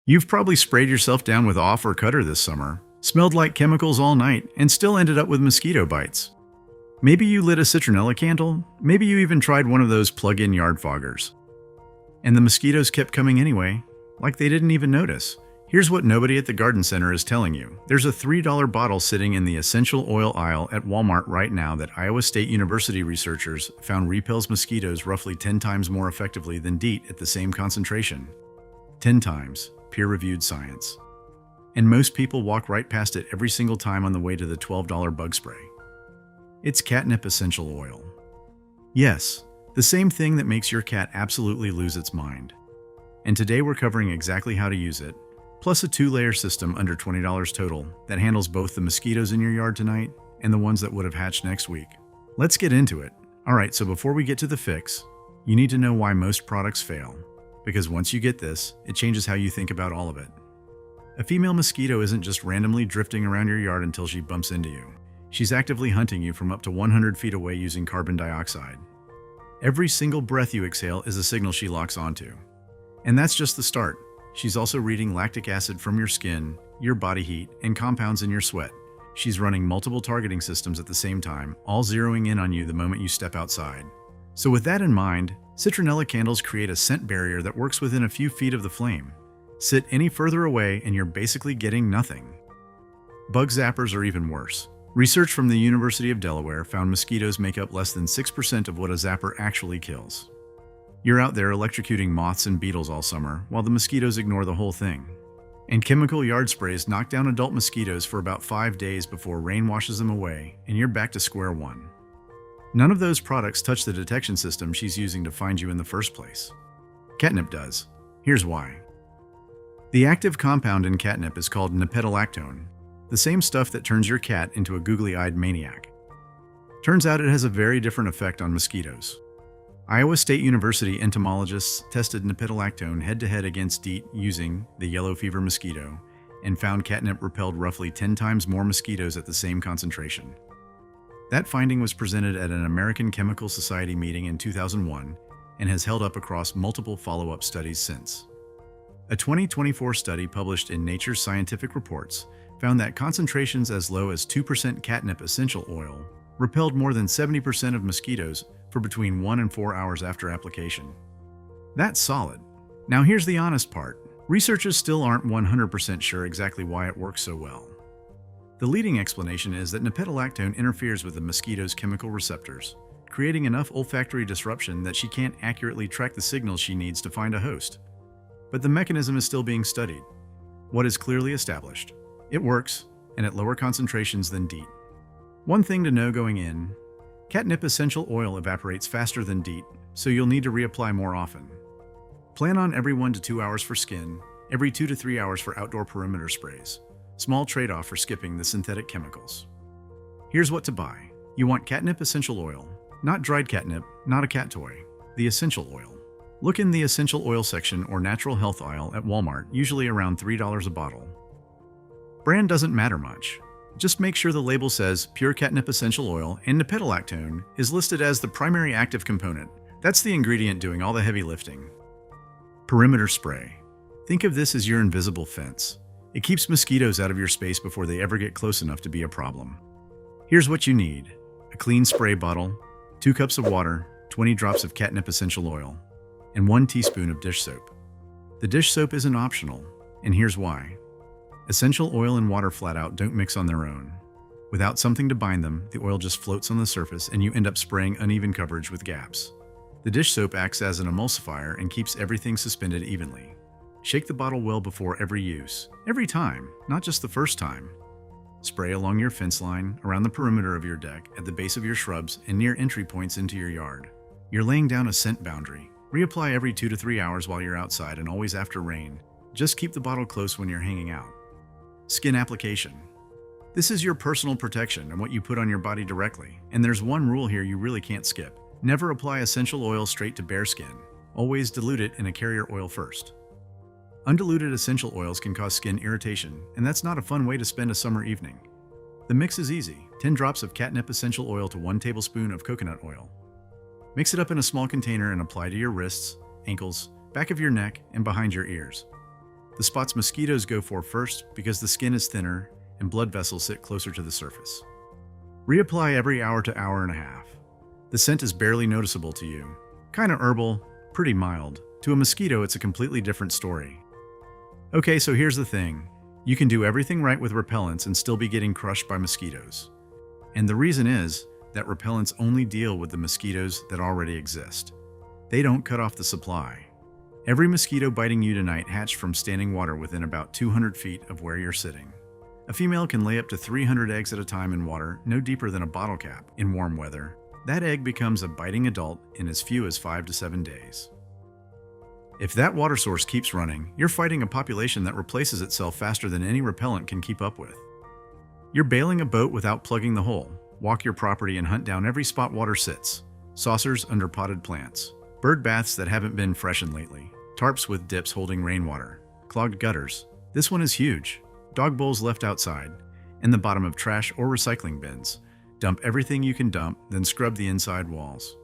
You've probably sprayed yourself down with off or cutter this summer, smelled like chemicals all night, and still ended up with mosquito bites. Maybe you lit a citronella candle, maybe you even tried one of those plug-in yard foggers. And the mosquitoes kept coming anyway, like they didn't even notice. Here's what nobody at the garden center is telling you. There's a $3 bottle sitting in the essential oil aisle at Walmart right now that Iowa State University researchers found repels mosquitoes roughly 10 times more effectively than DEET at the same concentration. 10 times. Peer-reviewed science. And most people walk right past it every single time on the way to the $12 bug spray. It's catnip essential oil. Yes, the same thing that makes your cat absolutely lose its mind. And today we're covering exactly how to use it, plus a 2-layer system under $20 total that handles both the mosquitoes in your yard tonight and the ones that would have hatched next week. Let's get into it. Alright, so before we get to the fix, you need to know why most products fail. Because once you get this, it changes how you think about all of it. A female mosquito isn't just randomly drifting around your yard until she bumps into you. She's actively hunting you from up to 100 feet away using carbon dioxide. Every single breath you exhale is a signal she locks onto. And that's just the start. She's also reading lactic acid from your skin, your body heat, and compounds in your sweat. She's running multiple targeting systems at the same time, all zeroing in on you the moment you step outside. So with that in mind, citronella candles create a scent barrier that works within a few feet of the flame. Sit any further away and you're basically getting nothing. Bug zappers are even worse. Research from the University of Delaware found mosquitoes make up less than 6% of what a zapper actually kills. You're out there electrocuting moths and beetles all summer, while the mosquitoes ignore the whole thing. And chemical yard sprays knock down adult mosquitoes for about 5 days before rain washes them away, and you're back to square one. None of those products touch the detection system she's using to find you in the first place. Catnip does. Here's why. The active compound in catnip is called nipetolactone, the same stuff that turns your cat into a googly-eyed maniac. Turns out it has a very different effect on mosquitoes. Iowa State University entomologists tested nipetolactone head-to-head against DEET using the yellow fever mosquito and found catnip repelled roughly 10 times more mosquitoes at the same concentration. That finding was presented at an American Chemical Society meeting in 2001 and has held up across multiple follow-up studies since. A 2024 study published in Nature's Scientific Reports found that concentrations as low as 2% catnip essential oil repelled more than 70% of mosquitoes for between 1 and 4 hours after application. That's solid. Now here's the honest part. Researchers still aren't 100% sure exactly why it works so well. The leading explanation is that nipetolactone interferes with the mosquito's chemical receptors, creating enough olfactory disruption that she can't accurately track the signals she needs to find a host. But the mechanism is still being studied. What is clearly established? It works, and at lower concentrations than DEET. One thing to know going in, catnip essential oil evaporates faster than DEET, so you'll need to reapply more often. Plan on every 1 to 2 hours for skin, every 2 to 3 hours for outdoor perimeter sprays. Small trade-off for skipping the synthetic chemicals. Here's what to buy. You want catnip essential oil, not dried catnip, not a cat toy, the essential oil. Look in the essential oil section or natural health aisle at Walmart, usually around $3 a bottle. Brand doesn't matter much. Just make sure the label says pure catnip essential oil and nipetolactone is listed as the primary active component. That's the ingredient doing all the heavy lifting. Perimeter spray. Think of this as your invisible fence. It keeps mosquitoes out of your space before they ever get close enough to be a problem. Here's what you need. A clean spray bottle, 2 cups of water, 20 drops of catnip essential oil, and 1 teaspoon of dish soap. The dish soap isn't optional, and here's why. Essential oil and water flat out don't mix on their own. Without something to bind them, the oil just floats on the surface and you end up spraying uneven coverage with gaps. The dish soap acts as an emulsifier and keeps everything suspended evenly. Shake the bottle well before every use. Every time, not just the first time. Spray along your fence line, around the perimeter of your deck, at the base of your shrubs, and near entry points into your yard. You're laying down a scent boundary. Reapply every 2 to 3 hours while you're outside and always after rain. Just keep the bottle close when you're hanging out. Skin application. This is your personal protection and what you put on your body directly. And there's one rule here you really can't skip. Never apply essential oil straight to bare skin. Always dilute it in a carrier oil first. Undiluted essential oils can cause skin irritation, and that's not a fun way to spend a summer evening. The mix is easy. 10 drops of catnip essential oil to 1 tablespoon of coconut oil. Mix it up in a small container and apply to your wrists, ankles, back of your neck, and behind your ears. The spots mosquitoes go for first because the skin is thinner and blood vessels sit closer to the surface. Reapply every hour to hour and a half. The scent is barely noticeable to you. Kinda herbal, pretty mild. To a mosquito, it's a completely different story. Okay, so here's the thing. You can do everything right with repellents and still be getting crushed by mosquitoes. And the reason is that repellents only deal with the mosquitoes that already exist. They don't cut off the supply. Every mosquito biting you tonight hatched from standing water within about 200 feet of where you're sitting. A female can lay up to 300 eggs at a time in water, no deeper than a bottle cap, in warm weather. That egg becomes a biting adult in as few as 5 to 7 days. If that water source keeps running, you're fighting a population that replaces itself faster than any repellent can keep up with. You're bailing a boat without plugging the hole. Walk your property and hunt down every spot water sits. Saucers under potted plants. Bird baths that haven't been freshened lately. Tarps with dips holding rainwater. Clogged gutters. This one is huge. Dog bowls left outside. In the bottom of trash or recycling bins. Dump everything you can dump, then scrub the inside walls.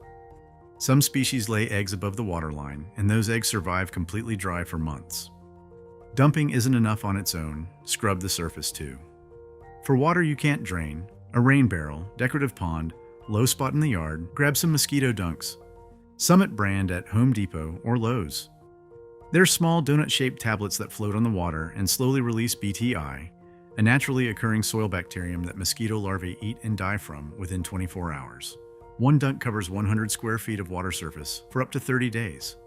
Some species lay eggs above the waterline, and those eggs survive completely dry for months. Dumping isn't enough on its own. Scrub the surface too. For water you can't drain, a rain barrel, decorative pond, low spot in the yard, grab some mosquito dunks. Summit brand at Home Depot or Lowe's. They're small donut-shaped tablets that float on the water and slowly release BTI, a naturally occurring soil bacterium that mosquito larvae eat and die from within 24 hours. One dunk covers 100 square feet of water surface for up to 30 days.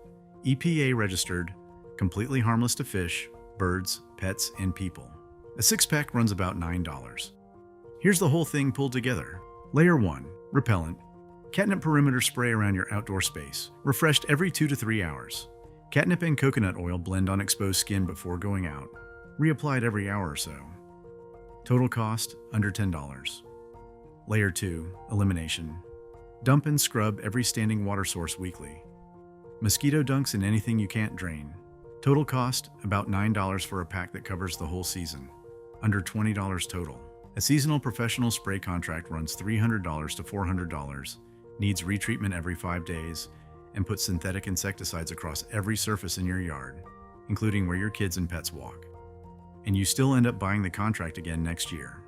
EPA registered, completely harmless to fish, birds, pets, and people. A 6-pack runs about $9. Here's the whole thing pulled together. Layer 1. Repellent. Catnip perimeter spray around your outdoor space, refreshed every 2 to 3 hours. Catnip and coconut oil blend on exposed skin before going out. Reapplied every hour or so. Total cost, under $10. Layer 2. Elimination. Dump and scrub every standing water source weekly. Mosquito dunks in anything you can't drain. Total cost, about $9 for a pack that covers the whole season. Under $20 total. A seasonal professional spray contract runs $300 to $400, needs retreatment every 5 days, and puts synthetic insecticides across every surface in your yard, including where your kids and pets walk. And you still end up buying the contract again next year.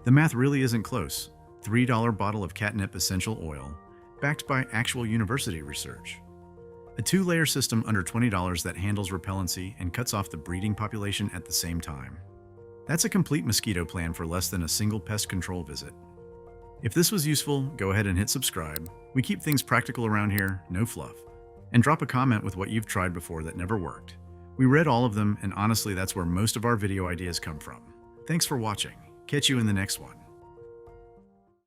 The math really isn't close. $3 bottle of catnip essential oil, backed by actual university research. A 2-layer system under $20 that handles repellency and cuts off the breeding population at the same time. That's a complete mosquito plan for less than a single pest control visit. If this was useful, go ahead and hit subscribe. We keep things practical around here, no fluff. And drop a comment with what you've tried before that never worked. We read all of them, and honestly, that's where most of our video ideas come from. Thanks for watching. Catch you in the next one.